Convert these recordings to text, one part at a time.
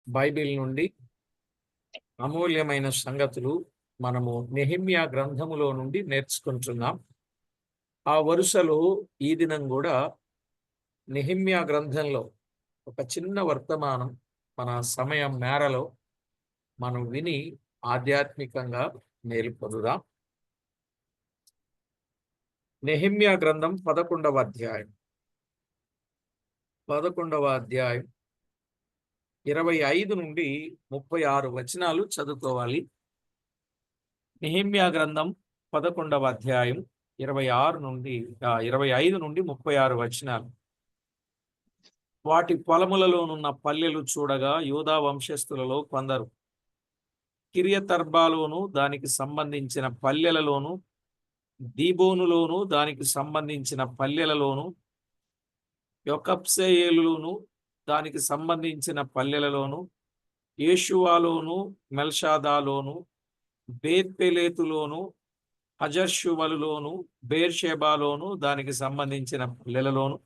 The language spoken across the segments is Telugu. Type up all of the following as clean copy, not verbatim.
బైబిల్ నుండి అమూల్యమైన సంగతులు మనము నెహెమ్యా గ్రంథములో నుండి నేర్చుకుంటున్నాం. ఆ వరుసలో ఈ దినం కూడా నెహెమ్యా గ్రంథంలో ఒక చిన్న వర్తమానం మన సమయం మేరలో మనం విని ఆధ్యాత్మికంగా మేలు పొందుదాం. నెహెమ్యా గ్రంథం 11వ అధ్యాయం 25 నుండి 36 వచనాలు చదువుకోవాలి. నెహెమ్యా గ్రంథం 11వ అధ్యాయం 25 నుండి 36 వచనాలు. వాటి పొలములలోనున్న పల్లెలు చూడగా యూదా వంశస్థులలో కొందరు కిరియతర్బాలోను దానికి సంబంధించిన పల్లెలలోను, దీబోనులోను దానికి సంబంధించిన పల్లెలలోను, యొకబ్సెయేలులోను దానికి సంబంధించిన పల్లెలలోను, యేషువాలోను, మెల్షాదాలోను, బేత్పెలేతులోను, హజర్షువలులోను, బేర్షెబాలోను దానికి సంబంధించిన పల్లెలలోను,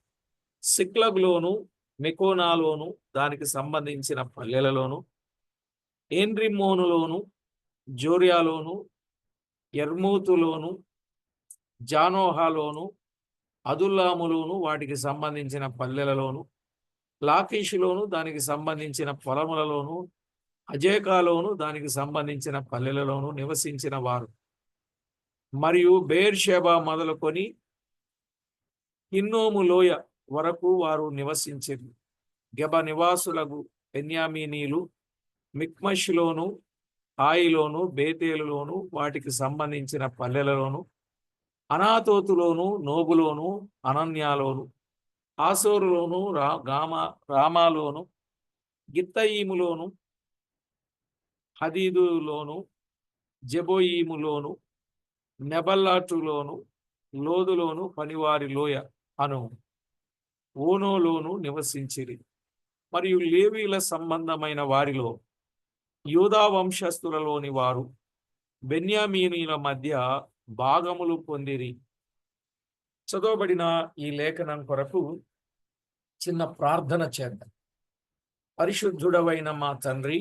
సిక్లగ్లోను, మెకోనాలోను దానికి సంబంధించిన పల్లెలలోను, ఏన్రిమ్మోనులోను, జోర్యాలోను, యర్మూతులోను, జానోహాలోను, అదుల్లాములోను వాటికి సంబంధించిన పల్లెలలోను, లాకీషులోను దానికి సంబంధించిన పొలములలోను, అజేకాలోను దానికి సంబంధించిన పల్లెలలోను నివసించిన వారు మరియు బెయేర్షెబా మొదలుకొని హిన్నోము లోయ వరకు వారు నివసించారు. గెబ నివాసులకు బెన్యామీనీలు మిక్మషులోను, హాయిలోను, బేతేలులోను వాటికి సంబంధించిన పల్లెలలోను, అనాతోతులోను, నోబులోను, అనన్యాలోను, ఆసోరులోను, రామాలోను, గిత్తయీములోను, హదీదులోను, జెబోయీములోను, నెబల్లాటులోను, లోదులోను, పనివారి లోయ అను ఓనోలోను నివసించిరి. మరియు లేవీల సంబంధమైన వారిలో యూదా వంశస్థులలోని వారు బెన్యామీనీల మధ్య భాగములు పొందిరి. చదవబడిన ఈ లేఖనం కొరకు చిన్న ప్రార్థన చేద్దాం. పరిశుద్ధుడవైన మా తండ్రి,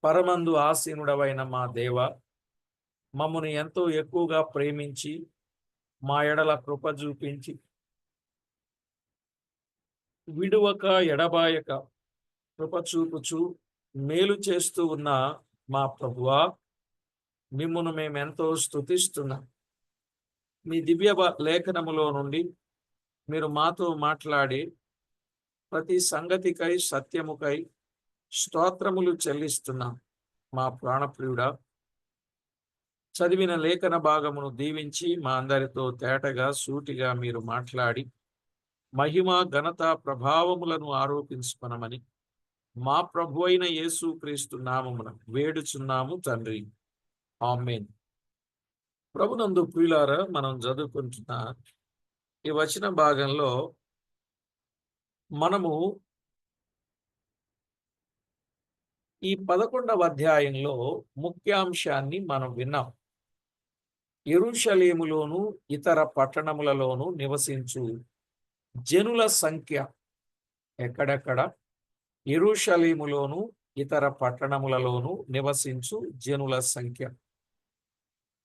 పరమందు ఆసీనుడవైన మా దేవ, మమ్మను ఎంతో ఎక్కువగా ప్రేమించి మా ఎడల కృప చూపించి విడువక ఎడబాయక కృప చూపుచు మేలు చేస్తూ ఉన్న మా ప్రభువా, మిమ్మును మేమెంతో స్తుతిస్తున్నాం. మీ దివ్య లేఖనములో నుండి మీరు మాతో మాట్లాడి ప్రతి సంగతికై సత్యముకై స్తోత్రములు చెల్లిస్తున్నాం. మా ప్రాణప్రియుడా, చదివిన లేఖన భాగమును దీవించి మా అందరితో తేటగా సూటిగా మీరు మాట్లాడి మహిమ ఘనత ప్రభావములను ఆరోపించుకొనమని మా ప్రభు అయిన యేసు క్రీస్తు నామమున వేడుచున్నాము తండ్రి, ఆమేన్. ప్రభునందు ప్రియులారా, మనం చదువుకుంటున్న ఈ వచన భాగంలో మనము ఈ 11వ అధ్యాయంలో ముఖ్యాంశాన్ని మనం విన్నాం. యెరూషలేములోను ఇతర పట్టణములలోను నివసించు జనుల సంఖ్య ఎక్కడెక్కడ? యెరూషలేములోను ఇతర పట్టణములలోను నివసించు జనుల సంఖ్య.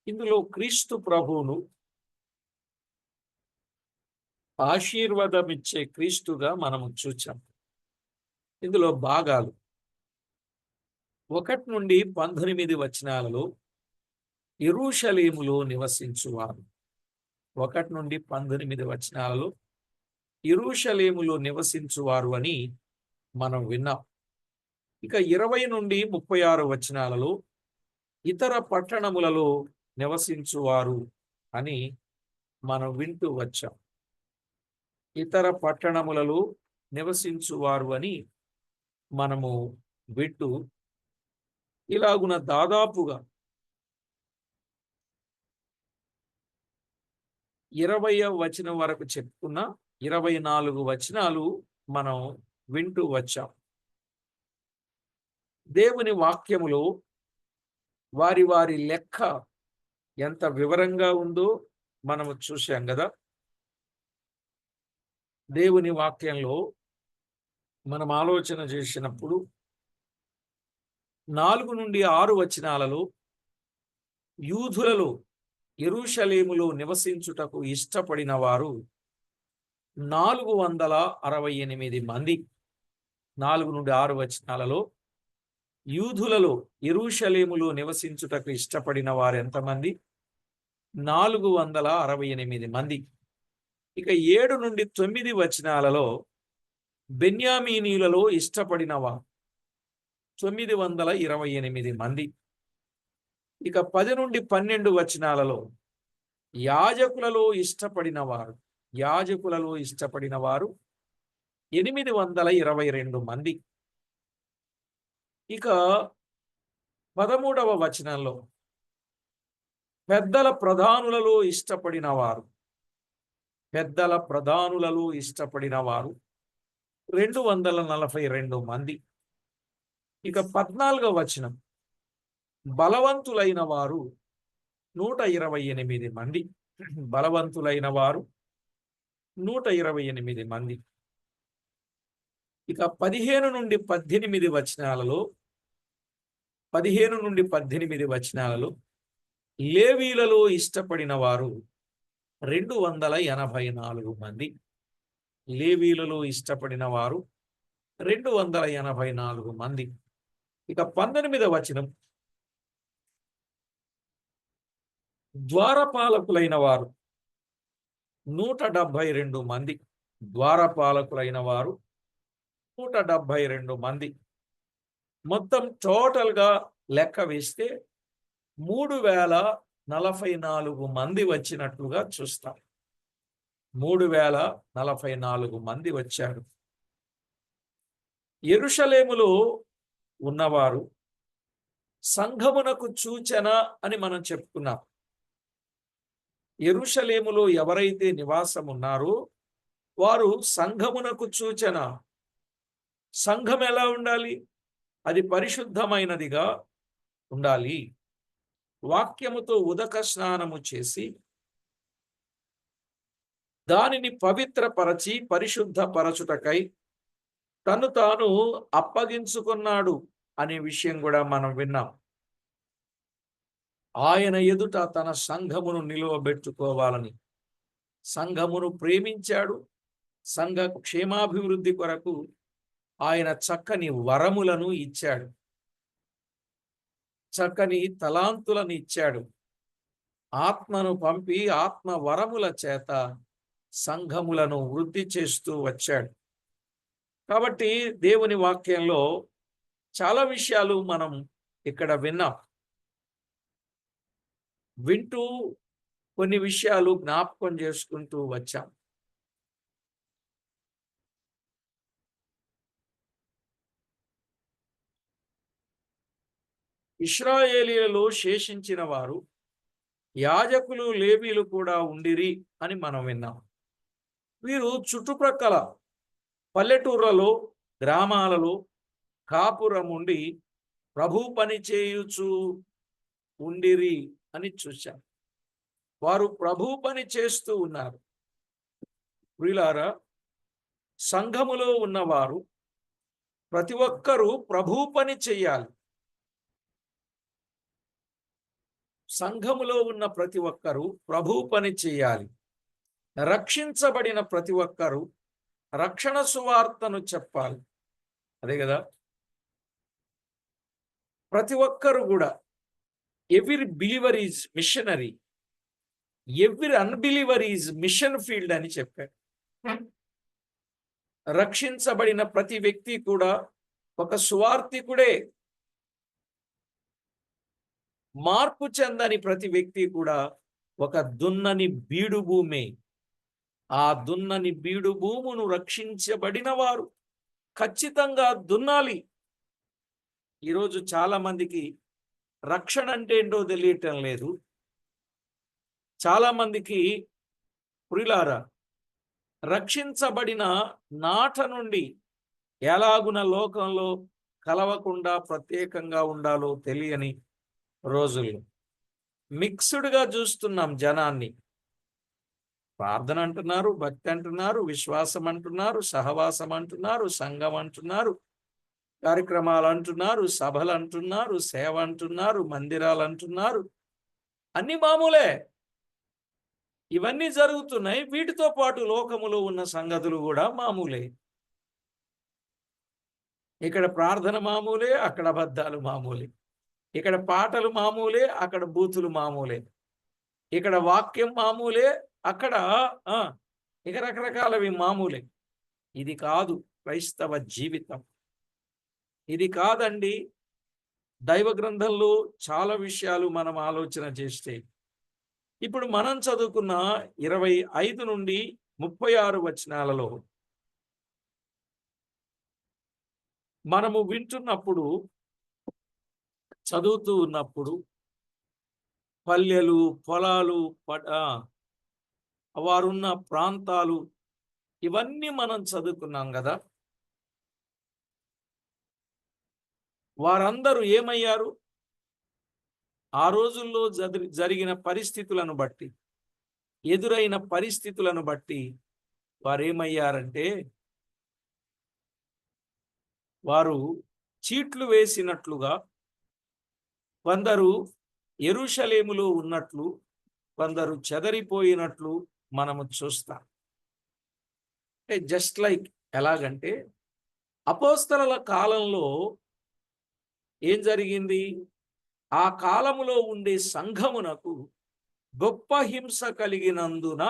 ఇందులో క్రీస్తు ప్రభువును ఆశీర్వాదమిచ్చే క్రీస్తుగా మనము చూచాం. ఇందులో భాగాలు 1 నుండి 18 వచనాలలో యెరూషలేములో నివసించువారు. 1 నుండి 18 వచనాలలో యెరూషలేములో నివసించువారు అని మనం విన్నాం. ఇక 20 నుండి 36 వచనాలలో ఇతర పట్టణములలో నివసించువారు అని మనం వింటూ వచ్చాం. ఇతర పట్టణములలో నివసించువారు అని మనము వింటూ ఇలాగున దాదాపుగా 20వ వచనం వరకు చెప్పుకున్న 24 వచనాలు మనం వింటూ వచ్చాం. దేవుని వాక్యములో వారి వారి లెక్క ఎంత వివరంగా ఉందో మనము చూశాం కదా. దేవుని వాక్యంలో మనం ఆలోచన చేసినప్పుడు 4 నుండి 6 వచనాలలో యూదులలో యెరూషలేములో నివసించుటకు ఇష్టపడిన వారు 468 మంది. 4 నుండి 6 వచనాలలో యూదులలో యెరూషలేములో నివసించుటకు ఇష్టపడిన వారు ఎంతమంది? 468 మంది. ఇక 7 నుండి 9 వచనాలలో బెన్యామీనీలలో ఇష్టపడిన వారు 928 మంది. ఇక 10 నుండి 12 వచనాలలో యాజకులలో ఇష్టపడిన వారు 822 మంది. ఇక 13వ వచనంలో పెద్దల ప్రధానులలో ఇష్టపడిన వారు 242 మంది. ఇక 14వ వచనం బలవంతులైన వారు 128 మంది. బలవంతులైన వారు 128 మంది. ఇక 15 నుండి 18 వచనాలలో లేవీలలో ఇష్టపడిన వారు 284 మంది. లేవీలలో ఇష్టపడిన వారు 284 మంది. ఇక 19వ వచనం ద్వారపాలకులైన వారు 172 మంది. ద్వారపాలకులైన వారు 172 మంది. మొత్తం టోటల్గా లెక్క వేస్తే 3044 మంది వచ్చినట్లుగా చూస్తాం. 3044 మంది వచ్చారు. యెరూషలేములో ఉన్నవారు సంఘమునకు సూచన అని మనం చెప్పుకున్నాం. యెరూషలేములో ఎవరైతే నివాసం ఉన్నారో వారు సంఘమునకు సూచన. సంఘం ఎలా ఉండాలి? అది పరిశుద్ధమైనదిగా ఉండాలి. వాక్యముతో ఉదక స్నానము చేసి దానిని పవిత్రపరచి పరిశుద్ధపరచుటకై తను తాను అప్పగించుకున్నాడు అనే విషయం కూడా మనం విన్నాం. ఆయన ఎదుట తన సంఘమును నిలువబెట్టుకోవాలని సంఘమును ప్రేమించాడు. సంఘ క్షేమాభివృద్ధి కొరకు ఆయన చక్కని వరములను ఇచ్చాడు. చక్కని తలాంతులను ఇచ్చాడు. ఆత్మను పంపి ఆత్మ వరముల చేత సంఘములను వృద్ధి చేస్తూ వచ్చాడు. కాబట్టి దేవుని వాక్యంలో చాలా విషయాలు మనం ఇక్కడ వింటూ కొన్ని విషయాలు జ్ఞాపకం చేసుకుంటూ వచ్చాం. ఇశ్రాయేలీయులలో శేషించిన వారు యాజకులు లేవీలు కూడా ఉండిరి అని మనం విన్నాం. వీరు చుట్టుప్రక్కల పల్లెటూర్లలో గ్రామాలలో కాపురం ఉండి ప్రభు పని చేయుచు ఉండిరి అని చూశాం. వారు ప్రభు పని చేస్తూ ఉన్నారు. ప్రియులారా, సంఘములో ఉన్నవారు ప్రతి ఒక్కరూ ప్రభు పని చేయాలి. సంఘములో ఉన్న ప్రతి ఒక్కరూ ప్రభు పని చేయాలి. రక్షించబడిన ప్రతి ఒక్కరూ రక్షణ సువార్తను చెప్పాలి. అదే కదా, ప్రతి ఒక్కరు కూడా every believer is missionary, every unbeliever is mission field అని చెప్పారు. రక్షించబడిన ప్రతి వ్యక్తి కూడా ఒక సువార్థికుడే. మార్పు చెందని ప్రతి వ్యక్తి కూడా ఒక దున్నని బీడు భూమే. ఆ దున్నని బీడు భూమును రక్షించబడిన వారు ఖచ్చితంగా దున్నాలి. ఈరోజు చాలా మందికి రక్షణ అంటే ఏంటో తెలియటం లేదు. చాలా మందికి ప్రియులారా, రక్షించబడిన నాట నుండి ఎలాగున లోకంలో కలవకుండా ప్రత్యేకంగా ఉండాలో తెలియని రోజులు. మిక్స్డ్గా చూస్తున్నాం జనాన్ని. ప్రార్థన అంటున్నారు, భక్తి అంటున్నారు, విశ్వాసం అంటున్నారు, సహవాసం అంటున్నారు, సంఘం అంటున్నారు, కార్యక్రమాలు అంటున్నారు, సభలు అంటున్నారు, సేవ అంటున్నారు, మందిరాలు అంటున్నారు. అన్ని మామూలే. ఇవన్నీ జరుగుతున్నాయి. వీటితో పాటు లోకములో ఉన్న సంగతులు కూడా మామూలే. ఇక్కడ ప్రార్థన మామూలే, అక్కడ అబద్ధాలు మామూలే. ఇక్కడ పాటలు మామూలే, అక్కడ బూతులు మామూలే. ఇక్కడ వాక్యం మామూలే, అక్కడ ఆ! ఇక రకరకాలవి మామూలే. ఇది కాదు క్రైస్తవ జీవితం. ఇది కాదండి. దైవ గ్రంథంలో చాలా విషయాలు మనం ఆలోచన చేస్తే, ఇప్పుడు మనం చదువుకున్న 25 నుండి 36 వచనాలలో మనము వింటున్నప్పుడు, చదువుతూ ఉన్నప్పుడు పల్లెలు, పొలాలు, వారున్న ప్రాంతాలు ఇవన్నీ మనం చదువుకున్నాం గదా! వారందరూ ఏమయ్యారు? ఆ రోజుల్లో జరిగిన పరిస్థితులను బట్టి, ఎదురైన పరిస్థితులను బట్టి వారేమయ్యారంటే, వారు చీట్లు వేసినట్లుగా కొందరు యెరూషలేములో ఉన్నట్లు, కొందరు చెదరిపోయినట్లు మనము చూస్తాం. అంటే జస్ట్ లైక్ ఎలాగంటే, అపోస్తలుల కాలంలో ఏం జరిగింది? ఆ కాలములో ఉండే సంఘమునకు గొప్ప హింస కలిగినందున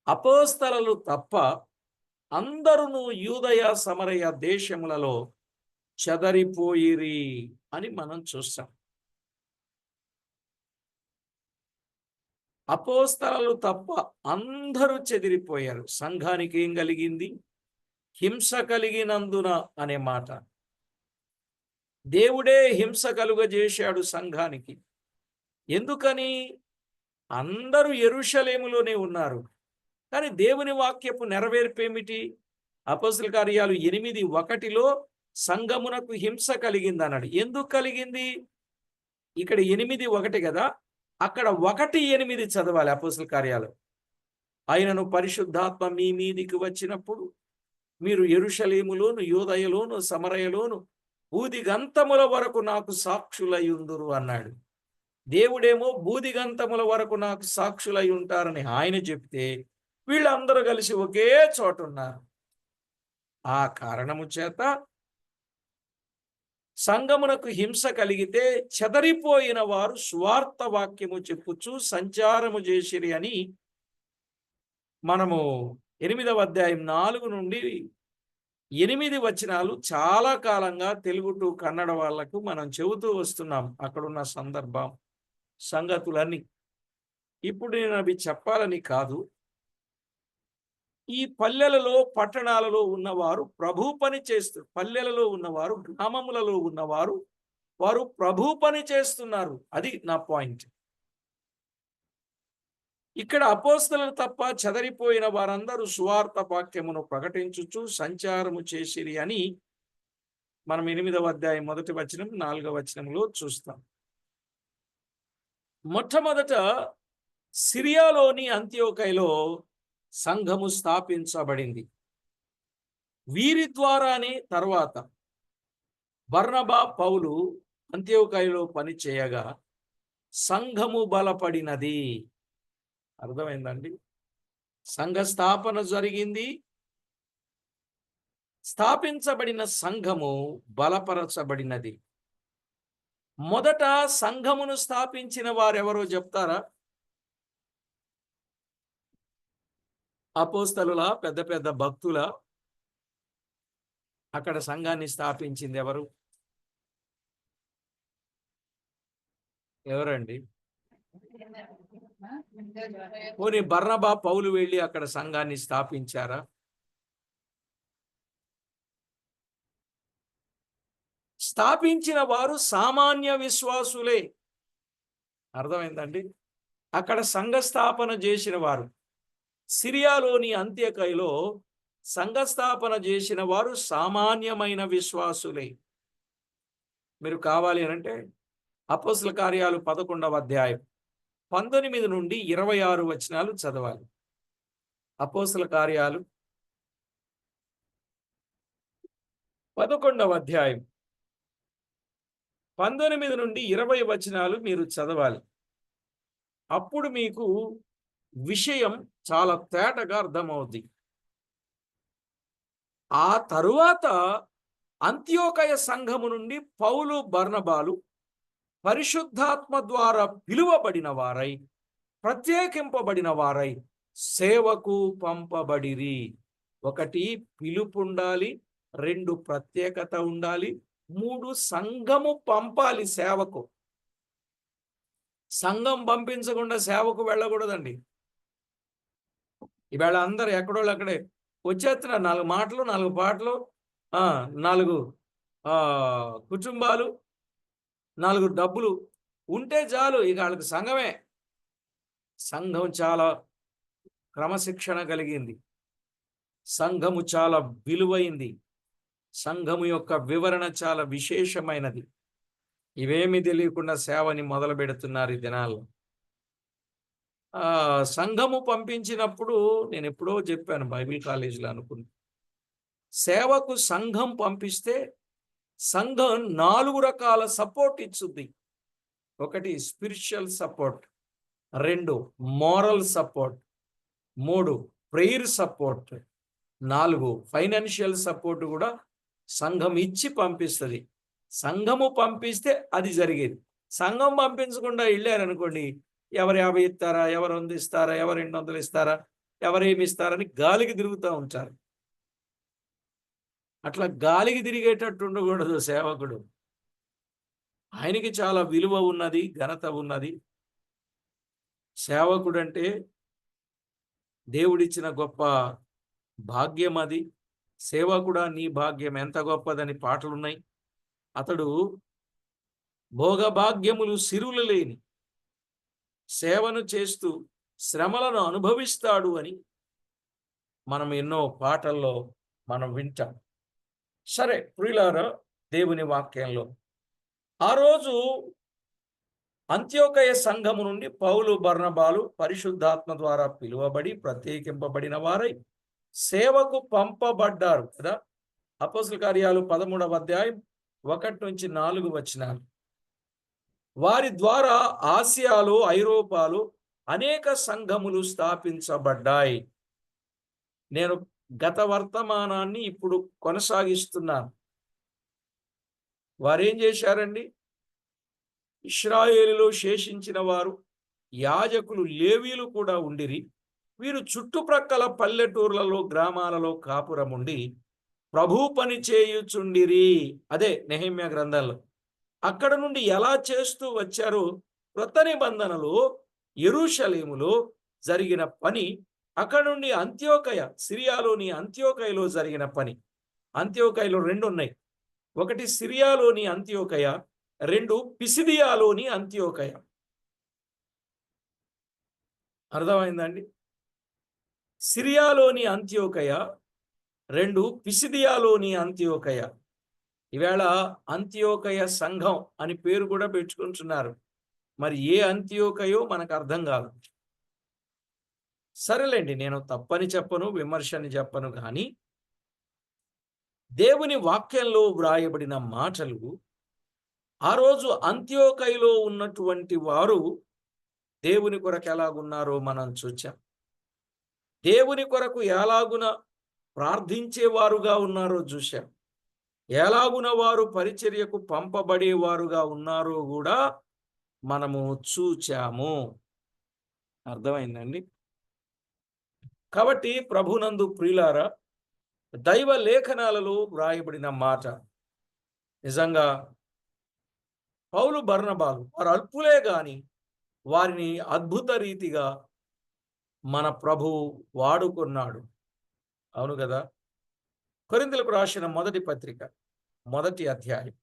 అపోస్తలులు తప్ప అందరును యూదయ సమరయ దేశములలో చెదరిపోయిరి అని మనం చూస్తాం. అపోస్తలులు తప్ప అందరూ చెదిరిపోయారు. సంఘానికి ఏం కలిగింది? హింస కలిగినందున అనే మాట. దేవుడే హింస కలుగజేశాడు సంఘానికి. ఎందుకని? అందరూ యెరూషలేములోనే ఉన్నారు. కానీ దేవుని వాక్యపు నెరవేర్పేమిటి? అపోస్తలుల కార్యాలు 8:1లో సంఘమునకు హింస కలిగిందన్నాడు. ఎందుకు కలిగింది? ఇక్కడ 8:1 కదా, అక్కడ 1:8 చదవాలి అపోస్తలుల కార్యాలు. ఆయనను పరిశుద్ధాత్మ మీ మీదికి వచ్చినప్పుడు మీరు యెరూషలేములోను, యూదయలోను, సమరయలోను బూదిగంతముల వరకు నాకు సాక్షులయ్యుందురు అన్నాడు. దేవుడేమో బూదిగంతముల వరకు నాకు సాక్షులై ఉంటారని ఆయన చెప్తే, వీళ్ళందరూ కలిసి ఒకే చోట ఉన్నారు. ఆ కారణము చేత సంఘమునకు హింస కలిగితే చెదరిపోయిన వారు స్వార్థ వాక్యము చెప్పుచు సంచారము చేసిరి అని మనము 8వ అధ్యాయం 4 నుండి 8 వచనాలు చాలా కాలంగా తెలుగు టు కన్నడ వాళ్లకు మనం చెబుతూ వస్తున్నాం. అక్కడున్న సంగతులన్నీ. ఇప్పుడు నేను అవి చెప్పాలని కాదు. ఈ పల్లెలలో, పట్టణాలలో ఉన్నవారు ప్రభు పని చేస్తూ, పల్లెలలో ఉన్నవారు, గ్రామములలో ఉన్నవారు, వారు ప్రభు పని చేస్తున్నారు. అది నా పాయింట్. ఇక్కడ అపోస్తలులు తప్ప చెదరిపోయిన వారందరూ సువార్త వాక్యమును ప్రకటించుచు సంచారము చేసిరి అని మనం 8వ అధ్యాయం 1వ వచనం 4వ వచనంలో చూస్తాం. మొట్టమొదట సిరియాలోని అంతియోకయలో సంఘము స్థాపించబడింది. వీరి ద్వారానే తర్వాత బర్నబా, పౌలు అంతియోకయలో పని చేయగా సంఘము బలపడినది. అర్థమైందండి? సంఘ స్థాపన జరిగింది. స్థాపించబడిన సంఘము బలపరచబడినది. మొదట సంఘమును స్థాపించిన వారెవరో చెప్తారా? అపోస్తలుల, పెద్ద పెద్ద భక్తుల? అక్కడ సంఘాన్ని స్థాపించింది ఎవరు? ఎవరండి? పోనీ బర్నబా, పౌలు వెళ్ళి అక్కడ సంఘాన్ని స్థాపించారా? స్థాపించిన వారు సామాన్య విశ్వాసులే. అర్థమైందండి? అక్కడ సంఘ స్థాపన చేసిన వారు, సిరియాలోని అంత్యకయలో సంఘ స్థాపన చేసిన వారు సామాన్యమైన విశ్వాసులే. మీరు కావాలి అనంటే అపోస్తలుల కార్యాలు 11వ అధ్యాయం 19 నుండి 26 వచనాలు చదవాలి. అపోస్తలుల కార్యాలు 11వ అధ్యాయం 19 నుండి 20 వచనాలు మీరు చదవాలి. అప్పుడు మీకు విషయం చాలా తేటగా అర్థమవుద్ది. ఆ తరువాత అంత్యోకయ సంఘము నుండి పౌలు బర్నబాలు పరిశుద్ధాత్మ ద్వారా పిలువబడిన వారై, ప్రత్యేకింపబడిన వారై సేవకు పంపబడిరి. 1 పిలుపు ఉండాలి, 2 ప్రత్యేకత ఉండాలి, 3 సంఘము పంపాలి సేవకు. సంఘం పంపించకుండా సేవకు వెళ్ళకూడదండి. ఈవేళ అందరు ఎక్కడోళ్ళు అక్కడే వచ్చేస్తున్నారు. 4 మాటలు, 4 పాటలు, 4 కుటుంబాలు, 4 డబ్బులు ఉంటే చాలు. ఇక వాళ్ళకి సంఘమే. సంఘం చాలా క్రమశిక్షణ కలిగింది. సంఘము చాలా విలువైంది. సంఘము యొక్క వివరణ చాలా విశేషమైనది. ఇవేమి తెలియకుండా సేవని మొదలు పెడుతున్నారు ఈ దినాల్లో. సంఘము పంపించినప్పుడు నేను ఎప్పుడో చెప్పాను బైబిల్ కాలేజీలో అనుకుని. సేవకు సంఘం పంపిస్తే సంఘం 4 రకాల సపోర్ట్ ఇచ్చుద్ది. 1 spiritual support, 2 moral support, 3 prayer support, 4 financial support కూడా సంఘం ఇచ్చి పంపిస్తుంది. సంఘము పంపిస్తే అది జరిగేది. సంఘం పంపించకుండా వెళ్ళారనుకోండి, ఎవరు 50 ఇస్తారా, ఎవరు 100 ఇస్తారా, ఎవరు 200 ఇస్తారా, ఎవరేమి ఇస్తారని గాలికి తిరుగుతూ ఉంటారు. అట్లా గాలికి తిరిగేటట్టు ఉండకూడదు సేవకుడు. ఆయనకి చాలా విలువ ఉన్నది, ఘనత ఉన్నది. సేవకుడు అంటే దేవుడిచ్చిన గొప్ప భాగ్యం అది. సేవకుడా నీ భాగ్యం ఎంత గొప్పదని పాటలున్నాయి. అతడు భోగభాగ్యములు సిరులు లేని సేవను చేస్తూ శ్రమలను అనుభవిస్తాడు అని మనం ఎన్నో పాటల్లో మనం వింటాం. సరే ప్రియులారా, దేవుని వాక్యంలో ఆ రోజు అంత్యోకయ సంఘము నుండి పౌలు బర్నబాలు పరిశుద్ధాత్మ ద్వారా పిలువబడి ప్రత్యేకింపబడిన వారై సేవకు పంపబడ్డారు కదా. అపోస్తలుల కార్యాలు 13వ అధ్యాయం 1 నుంచి 4 వచనాలు. వారి ద్వారా ఆసియాలో, ఐరోపాలో అనేక సంఘములు స్థాపించబడ్డాయి. నేను గత వర్తమానాన్ని ఇప్పుడు కొనసాగిస్తున్నాను. వారేం చేశారండి? ఇశ్రాయేలులో శేషించిన వారు యాజకులు, లేవీలు కూడా ఉండిరి. వీరు చుట్టుప్రక్కల పల్లెటూర్లలో, గ్రామాలలో కాపురముండి ప్రభు పని చేయుచుండిరి. అదే నెహెమ్యా గ్రంథంలో. అక్కడ నుండి ఎలా చేస్తూ వచ్చారో క్రొత్త నిబంధనలో యెరూషలేములో జరిగిన పని, అక్కడ నుండి అంత్యోకయ, సిరియాలోని అంత్యోకయలో జరిగిన పని. అంత్యోకయలో 2 ఉన్నాయి. 1 సిరియాలోని అంత్యోకయ, 2 పిసిదియాలోని అంత్యోకయ. అర్థమైందండి? సిరియాలోని అంత్యోకయ, 2 పిసిదియాలోని అంత్యోకయ. ఈవేళ అంత్యోకయ సంఘం అని పేరు కూడా పెట్టుకుంటున్నారు. మరి ఏ అంత్యోకయో మనకు అర్థం కాదు. సరేలేండి, నేను తప్పని చెప్పను, విమర్శని చెప్పను. కానీ దేవుని వాక్యంలో వ్రాయబడిన మాటలు, ఆ రోజు అంత్యోకయలో ఉన్నటువంటి వారు దేవుని కొరకు ఎలాగున్నారో మనం చూచాం. దేవుని కొరకు ఎలాగున ప్రార్థించేవారుగా ఉన్నారో చూశాం. ఎలాగున వారు పరిచర్యకు పంపబడేవారుగా ఉన్నారో కూడా మనము చూచాము. అర్థమైందండి? కాబట్టి ప్రభునందు ప్రియులారా, దైవ లేఖనాలలో వ్రాయబడిన మాట నిజంగా పౌలు బర్నబాలు వారు అల్పులే గాని వారిని అద్భుత రీతిగా మన ప్రభువు వాడుకున్నాడు. అవును కదా. కొరింథీయులకు రాసిన మొదటి పత్రిక 1వ అధ్యాయం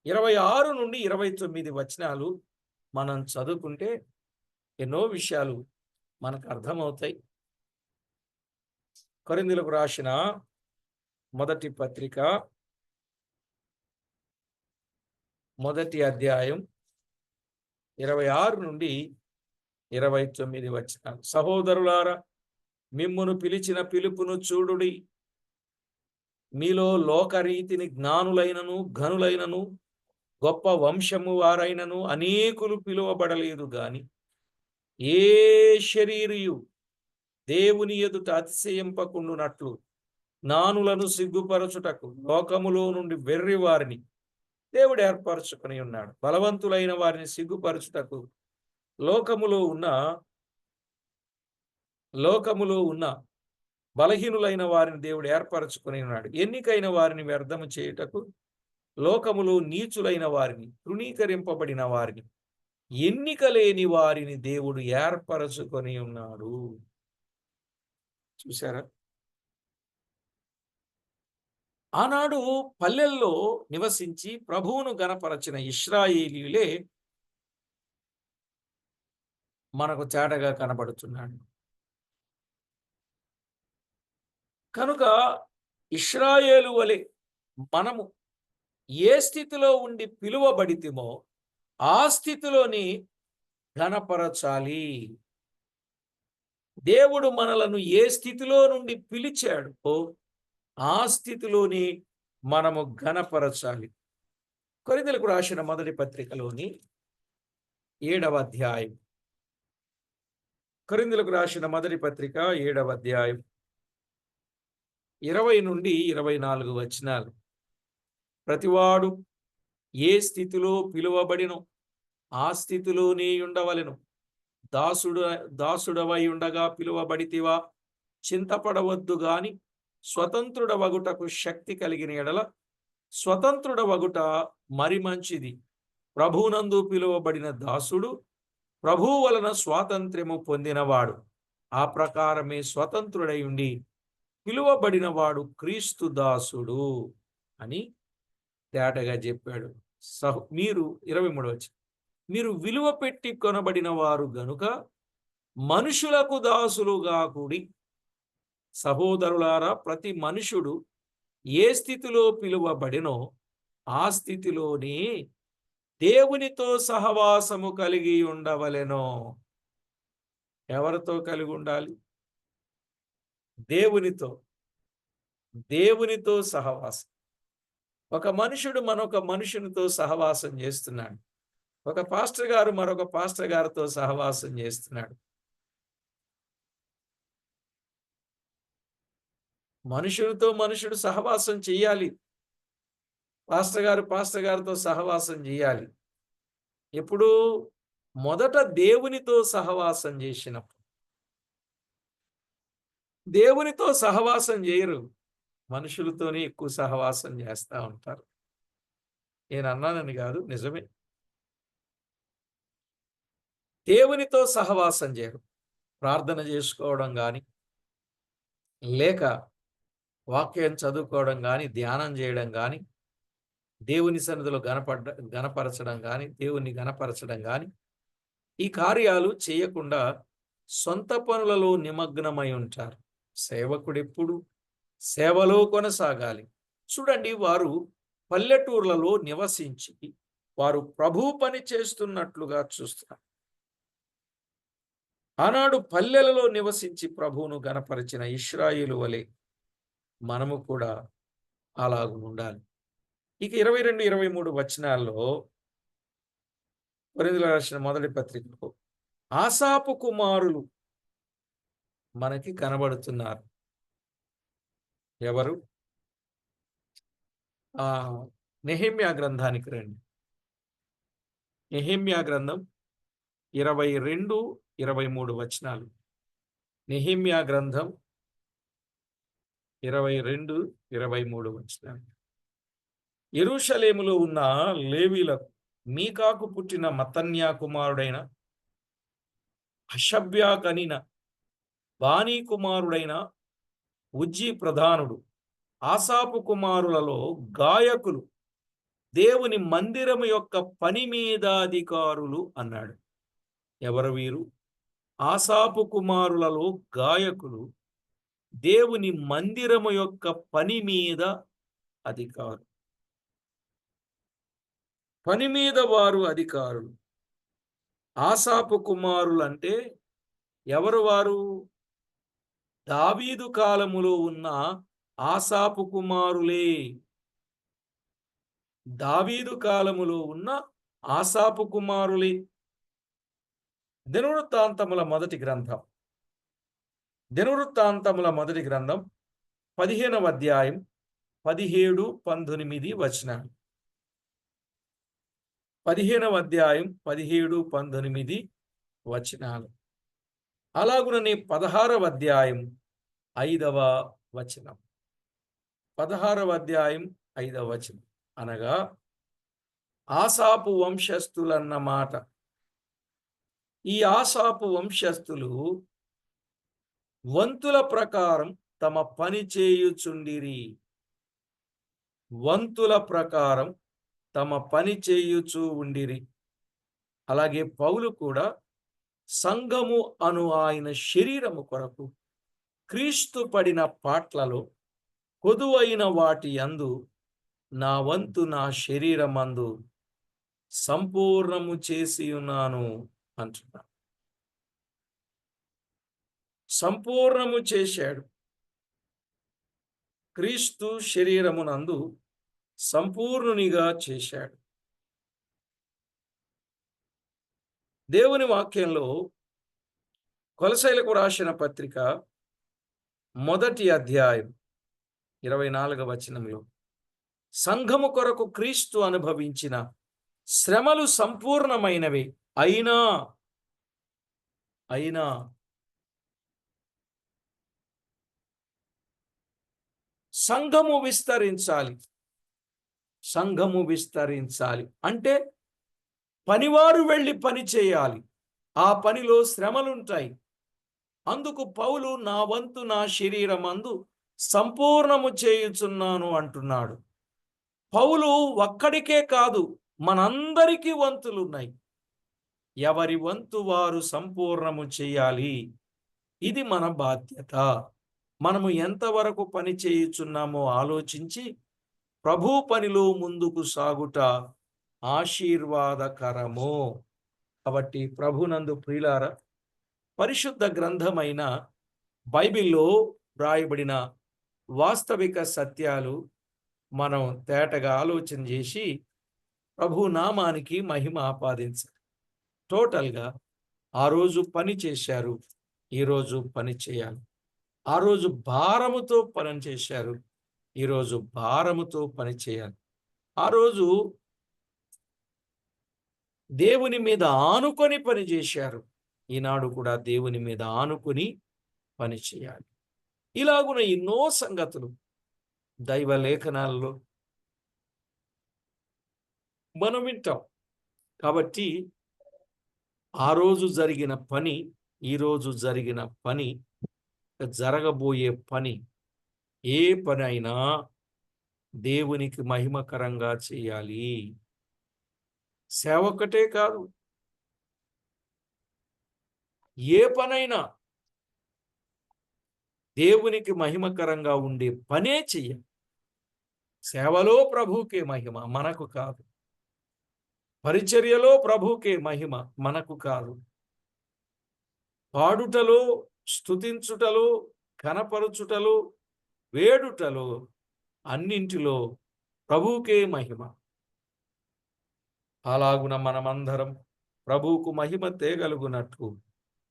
26 నుండి 29 వచనాలు మనం చదువుకుంటే ఎన్నో విషయాలు మనకు అర్థమవుతాయి. కొరింథీయులకు రాసిన మొదటి పత్రిక 1వ అధ్యాయం 26 నుండి 29 వచనాలు. సహోదరులారా, మిమ్మును పిలిచిన పిలుపును చూడుడి. మీలో లోకరీతిని జ్ఞానులైనను ఘనులైనను గొప్ప వంశము వారైనను అనేకులు పిలువబడలేదు గాని ఏ శరీరియు దేవుని ఎదుట అతిశయింపకుండునట్లు జ్ఞానులను సిగ్గుపరచుటకు లోకములో నుండి వెర్రి వారిని దేవుడు ఏర్పరచుకొని ఉన్నాడు. బలవంతులైన వారిని సిగ్గుపరచుటకు లోకములో ఉన్న లోకములో ఉన్న బలహీనులైన వారిని దేవుడు ఏర్పరచుకొని ఉన్నాడు. ఎన్నికైన వారిని వ్యర్థము చేయుటకు లోకములో నీచులైన వారిని, తృణీకరింపబడిన వారిని, ఎన్నిక లేని వారిని దేవుడు ఏర్పరచుకొని ఉన్నాడు. చూసారా? ఆనాడు పల్లెల్లో నివసించి ప్రభువును గనపరచిన ఇశ్రాయేలీయులే మనకు చాటగా కనబడుతున్నాడు. కనుక ఇశ్రాయేలు వలె మనము ఏ స్థితిలో ఉండి పిలువబడితిమో ఆ స్థితిలోని ఘనపరచాలి. దేవుడు మనలను ఏ స్థితిలో నుండి పిలిచాడో ఆ స్థితిలోని మనము ఘనపరచాలి. కొరింథీయులకు రాసిన మొదటి పత్రికలోని 7వ అధ్యాయం. కొరింథీయులకు రాసిన మొదటి పత్రిక 7వ అధ్యాయం 20 నుండి 24 వచనాలు. ప్రతివాడు ఏ స్థితిలో పిలువబడినో ఆ స్థితిలోనే ఉండవలెను. దాసుడవై ఉండగా పిలువబడితివా, చింతపడవద్దు గాని స్వతంత్రుడవగుటకు శక్తి కలిగిన ఎడల స్వతంత్రుడవగుట మరి మంచిది. ప్రభువునందు పిలువబడిన దాసుడు ప్రభువు వలన స్వాతంత్ర్యము పొందినవాడు. ఆ ప్రకారమే స్వతంత్రుడై ఉండి పిలువబడినవాడు క్రీస్తు దాసుడు అని తేటగా చెప్పాడు. మీరు 23 వచ్చి మీరు విలువ పెట్టి కొనబడిన వారు గనుక మనుషులకు దాసులుగా కూడి. సహోదరులారా, ప్రతి మనుషుడు ఏ స్థితిలో పిలువబడినో ఆ స్థితిలోనే దేవునితో సహవాసము కలిగి ఉండవలెనో. ఎవరితో కలిగి ఉండాలి? దేవునితో సహవాసం. ఒక మనుషుడు మరొక మనుషునితో సహవాసం చేస్తున్నాడు. ఒక పాస్టర్ గారు మరొక పాస్టర్ గారితో సహవాసం చేస్తున్నాడు. మనుషునితో మనుషుడు సహవాసం చేయాలి. పాస్టర్ గారితో సహవాసం చేయాలి. ఎప్పుడు? మొదట దేవునితో సహవాసం చేసినప్పుడు. దేవునితో సహవాసం చేయరు, మనుషులతోనే ఎక్కువ సహవాసం చేస్తూ ఉంటారు. నేను అన్నానని కాదు, నిజమే. దేవునితో సహవాసం చేయరు. ప్రార్థన చేసుకోవడం కానీ, లేక వాక్యం చదువుకోవడం కానీ, ధ్యానం చేయడం కానీ, దేవుని సన్నిధిలో గణపరచడం కానీ, దేవుని గణపరచడం కానీ, ఈ కార్యాలు చేయకుండా సొంత పనులలో నిమగ్నమై ఉంటారు. సేవకుడు ఎప్పుడు సేవలో కొనసాగాలి. చూడండి, వారు పల్లెటూర్లలో నివసించి వారు ప్రభు పని చేస్తున్నట్లుగా చూస్తారు. ఆనాడు పల్లెలలో నివసించి ప్రభువును గణపరిచిన ఇశ్రాయేలు వలె మనము కూడా అలాగూ ఉండాలి. ఇక 22, 23 వచనాల్లో కొరింథీయులకు రాసిన మొదటి పత్రికలో ఆసాపు కుమారులు మనకి కనబడుతున్నారు. ఎవరు? నెహెమ్యా గ్రంథానికి రండి. నెహెమ్యా గ్రంథం 22, 23 వచనాలు. నెహెమ్యా గ్రంథం 22, 23 వచనాలు. యెరూషలేములో ఉన్న లేవీలకు మీకాకు పుట్టిన మత్తన్యా కుమారుడైన హషబ్యా కనిన బానీ కుమారుడైన ఉజ్జీ ప్రధానుడు, ఆసాపు కుమారులలో గాయకులు, దేవుని మందిరము యొక్క పని మీద అధికారులు అన్నాడు. ఎవరు వీరు? ఆసాపు కుమారులలో గాయకులు, దేవుని మందిరము యొక్క పని మీద అధికారులు. పని మీద వారు అధికారులు. ఆసాపు కుమారులు అంటే ఎవరు వారు? దావీదు కాలములో ఉన్న ఆసాపు కుమారులే. దావీదు కాలములో ఉన్న ఆసాపు కుమారులే. దినవృత్తాంతముల మొదటి గ్రంథం 15వ అధ్యాయం 17, 19 వచనాలు. 15వ అధ్యాయం 17, 19 వచనాలు. అలాగుననే 16వ అధ్యాయం 5వ వచనం. 16వ అధ్యాయం 5వ వచనం అనగా ఆసాపు వంశస్థులన్న మాట. ఈ ఆసాపు వంశస్థులు వంతుల ప్రకారం తమ పని చేయుచుండిరి. వంతుల ప్రకారం తమ పని చేయుచూ ఉండిరి. అలాగే పౌలు కూడా సంఘము అను ఆయన శరీరము కొరకు క్రీస్తు పడిన పాట్లలో కొదువైన వాటి యందు నా వంతు నా శరీరమందు సంపూర్ణము చేసి ఉన్నాను అంటున్నాడు. సంపూర్ణము చేశాడు. క్రీస్తు శరీరమునందు సంపూర్ణునిగా చేశాడు. దేవుని వాక్యంలో కొలసైలకు రాసిన పత్రిక 1వ అధ్యాయం 24వ వచనంలో సంఘము కొరకు క్రీస్తు అనుభవించిన శ్రమలు సంపూర్ణమైనవి అయినా సంఘము విస్తరించాలి. సంఘము విస్తరించాలి అంటే పనివారు వెళ్ళి పని చేయాలి. ఆ పనిలో శ్రమలుంటాయి. అందుకు పౌలు నా వంతు నా శరీరమందు సంపూర్ణము చేయుచున్నాను అంటున్నాడు. పౌలు ఒక్కడికే కాదు, మనందరికీ వంతులున్నాయి. ఎవరి వంతు వారు సంపూర్ణము చేయాలి. ఇది మన బాధ్యత. మనము ఎంతవరకు పని చేయుచున్నామో ఆలోచించి ప్రభు పనిలో ముందుకు సాగుట ఆశీర్వాదకరము. కాబట్టి ప్రభునందు ప్రియులారా, పరిశుద్ధ గ్రంథమైన బైబిల్లో వ్రాయబడిన వాస్తవిక సత్యాలు మనం తేటగా ఆలోచన చేసి ప్రభు నామానికి మహిమ ఆపాదించాలి. టోటల్గా ఆ రోజు పని చేశారు, ఈరోజు పని చేయాలి. ఆ రోజు భారముతో పని చేశారు, ఈరోజు భారముతో పని చేయాలి. ఆ రోజు దేవుని మీద ఆనుకొని పని చేశారు, ఈనాడు కూడా దేవుని మీద ఆనుకొని పని చేయాలి. ఇలాగున ఎన్నో సంగతులు దైవ లేఖనాల్లో మనం వింటాం. కాబట్టి ఆ రోజు జరిగిన పని, ఈరోజు జరిగిన పని, జరగబోయే పని, ఏ పని అయినా దేవునికి మహిమకరంగా చేయాలి. సేవకటే కాదు, ఏ పనైనా దేవునికి మహిమకరంగా ఉండే పనే చెయ్యాలి. సేవలో ప్రభువుకే మహిమ, మనకు కాదు. పరిచర్యలో ప్రభువుకే మహిమ, మనకు కాదు. పాడుటలో, స్తుతించుటలో, కనపరుచుటలో, వేడుటలో, అన్నింటిలో ప్రభువుకే మహిమ. అలాగున మనమందరం ప్రభువుకు మహిమ తేగలుగునట్లు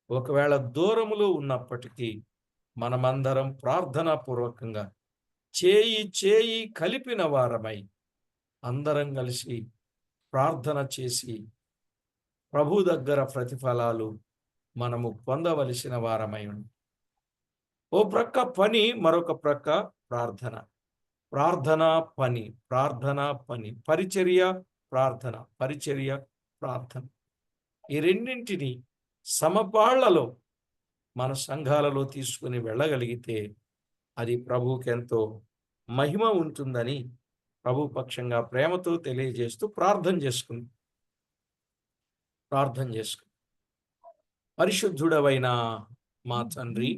ఒకవేళ దూరములో ఉన్నప్పటికీ మనమందరం ప్రార్థనాపూర్వకంగా చేయి కలిపిన వారమై అందరం కలిసి ప్రార్థన చేసి ప్రభు దగ్గర ప్రతిఫలాలు మనము పొందవలసిన వారమై ఉంది. ఓ ప్రక్క పని, మరొక ప్రక్క ప్రార్థన. ప్రార్థన పని, ప్రార్థన పని, పరిచర్య ప్రార్థన, పరిచర్య ప్రార్థన. ఈ రెండింటిని సమపాళ్లలో మన సంఘాలలో తీసుకుని వెళ్ళగలిగితే అది ప్రభువుకి ఎంతో మహిమ ఉంటుందని ప్రభు పక్షంగా ప్రేమతో తెలియజేస్తూ ప్రార్థన చేసుకుంది. పరిశుద్ధుడవైన మా తండ్రి,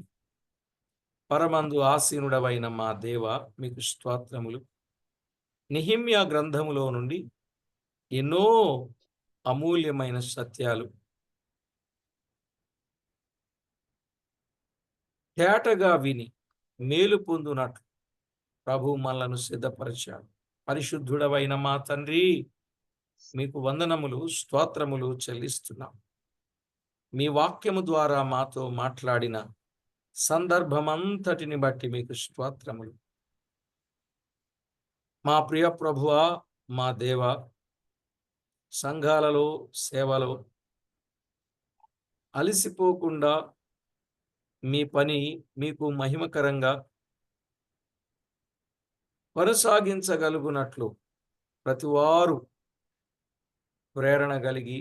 పరమందు ఆసీనుడవైన మా దేవ, మీకు స్తోత్రములు. నెహెమ్యా గ్రంథములో నుండి ఎన్నో అమూల్యమైన సత్యాలు తేటగా విని మేలు పొందునట్లు ప్రభు మనలను సిద్ధపరిచాడు. పరిశుద్ధుడవైన మా తండ్రి, మీకు వందనములు, స్తోత్రములు చెల్లిస్తున్నాం. మీ వాక్యము ద్వారా మాతో మాట్లాడిన సందర్భమంతటిని బట్టి మీకు స్తోత్రములు. మా ప్రియ ప్రభువా, మా దేవ, సంఘాలలో, సేవలో అలసిపోకుండా మీ పని మీకు మహిమకరంగా కొనసాగించగలుగునట్లు ప్రతివారు ప్రేరణ కలిగి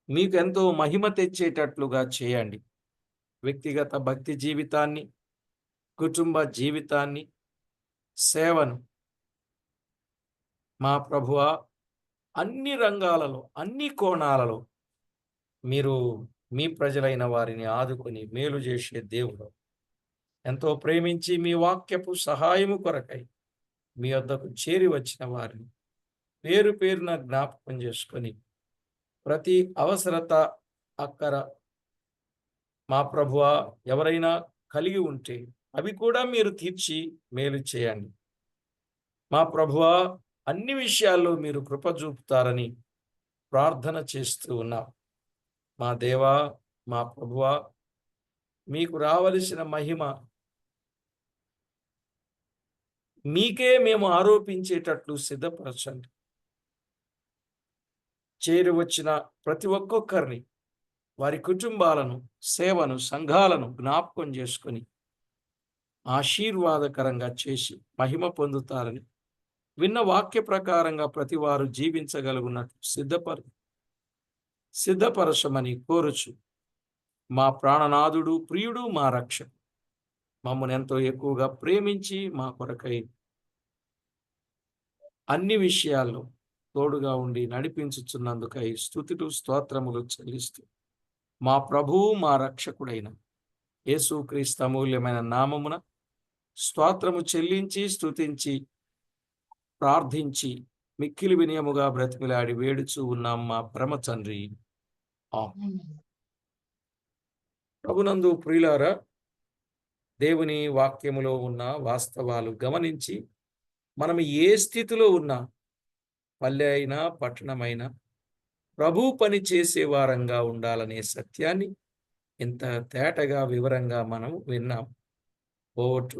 మీకెంతో మహిమ తెచ్చేటట్లుగా చేయండి. వ్యక్తిగత భక్తి జీవితాన్ని, కుటుంబ జీవితాన్ని, సేవను మా ప్రభువా అన్ని రంగాలలో, అన్ని కోణాలలో మీరు మీ ప్రజలైన వారిని ఆదుకొని మేలు చేసే దేవుడు. ఎంతో ప్రేమించి మీ వాక్యపు సహాయము కొరకై మీ వద్దకు చేరి వచ్చిన వారిని పేరు పేరున జ్ఞాపకం చేసుకొని ప్రతి అవసరత, అక్కర మా ప్రభువా ఎవరైనా కలిగి ఉంటే అవి కూడా మీరు తీర్చి మేలు చేయండి. మా ప్రభువా అన్ని విషయాల్లో మీరు కృప చూపుతారని ప్రార్థన చేస్తూ ఉన్నాం. మా దేవా, మా ప్రభువా, మీకు రావలసిన మహిమ మీకే మేము ఆరోపించేటట్లు సిద్ధపరచండి. చేరి వచ్చిన ప్రతి ఒక్కొక్కరిని, వారి కుటుంబాలను, సేవను, సంఘాలను జ్ఞాపకం చేసుకొని ఆశీర్వాదకరంగా చేసి మహిమ పొందుతారని, విన్న వాక్య ప్రకారంగా ప్రతి వారు జీవించగలుగున్నట్లు సిద్ధపరచమని కోరుచు మా ప్రాణనాథుడు, ప్రియుడు, మా రక్షకుడు మమ్మల్ని ఎంతో ఎక్కువగా ప్రేమించి మా కొరకై అన్ని విషయాల్లో తోడుగా ఉండి నడిపించుచున్నందుకై స్తుతులు, స్తోత్రములు చెల్లిస్తూ మా ప్రభువు, మా రక్షకుడైన యేసుక్రీస్తు అమూల్యమైన నామమున స్తోత్రము చెల్లించి, స్తుతించి, ప్రార్థించి, మిక్కిలి వినయముగా బ్రతిమిలాడి వేడుచూ ఉన్నాం మా పరమ తండ్రి. ఆమేన్. ప్రభునందు ప్రియులారా, దేవుని వాక్యములో ఉన్న వాస్తవాలు గమనించి మనం ఏ స్థితిలో ఉన్నా, పల్లె అయినా పట్టణమైనా, ప్రభు పని చేసే వారంగా ఉండాలనే సత్యాన్ని ఇంత తేటగా వివరంగా మనం విన్నాం. ఓటు